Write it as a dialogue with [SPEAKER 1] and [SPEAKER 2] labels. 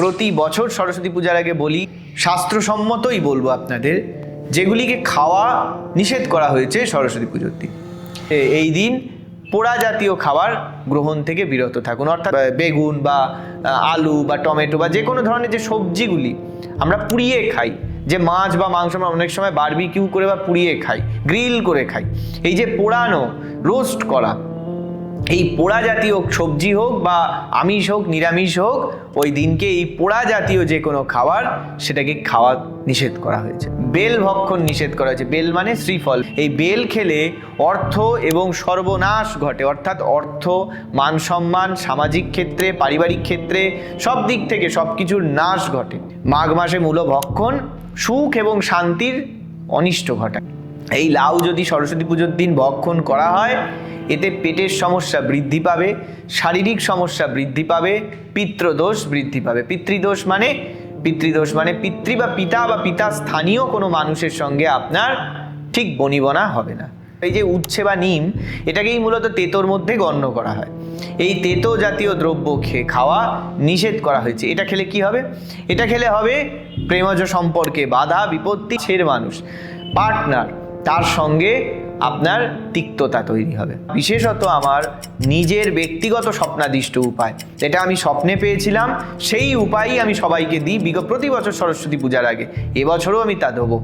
[SPEAKER 1] প্রতি বছর সরস্বতী পূজার আগে বলি, শাস্ত্রসম্মতই বলবো আপনাদের, যেগুলিকে খাওয়া নিষেধ করা হয়েছে সরস্বতী পুজোর দিন। এই দিন পোড়া জাতীয় খাবার গ্রহণ থেকে বিরত থাকুন, অর্থাৎ বেগুন বা আলু বা টমেটো বা যে কোনো ধরনের যে সবজিগুলি আমরা পুড়িয়ে খাই, যে মাছ বা মাংস আমরা অনেক সময় বারবিকিউ করে বা পুড়িয়ে খাই, গ্রিল করে খাই, এই যে পোড়ানো, রোস্ট করা, এই পোড়া জাতীয় সবজি হোক বা আমিষ হোক নিরামিষ হোক, ওই দিনকে এই পোড়া জাতীয় যে কোনো খাবার সেটাকে খাওয়া নিষেধ করা হয়েছে। বেল ভক্ষণ নিষেধ করা হয়েছে। বেল মানে শ্রীফল। এই বেল খেলে অর্থ এবং সর্বনাশ ঘটে, অর্থাৎ অর্থ, মান সম্মান, সামাজিক ক্ষেত্রে, পারিবারিক ক্ষেত্রে, সব দিক থেকে সব কিছুর নাশ ঘটে। মাঘ মাসে মূল ভক্ষণ সুখ এবং শান্তির অনিষ্ট ঘটায়। এই লাউ যদি সরস্বতী পুজোর দিন ভক্ষণ করা হয়, এতে পেটের সমস্যা বৃদ্ধি পাবে, শারীরিক সমস্যা বৃদ্ধি পাবে, পিতৃদোষ বৃদ্ধি পাবে। পিতৃদোষ মানে পিতৃ বা পিতা স্থানীয় কোনো মানুষের সঙ্গে আপনার ঠিক বনিবনা হবে না। এই যে উচ্ছে বা নিম, এটাকেই মূলত তেতোর মধ্যে গণ্য করা হয়। এই তেতো জাতীয় দ্রব্য খাওয়া নিষেধ করা হয়েছে। এটা খেলে কি হবে? এটা খেলে হবে প্রেমজ সম্পর্কে বাধা বিপত্তি, ছেড় মানুষ পার্টনার, তার সঙ্গে আপনার তিক্ততা তৈরি হবে। বিশেষত আমার নিজের ব্যক্তিগত স্বপ্নাদিষ্ট উপায়, এটা আমি স্বপ্নে পেয়েছিলাম, সেই উপায়ই আমি সবাইকে দিই প্রতি বছর সরস্বতী পূজার আগে। এবছরও আমি তা দেবো।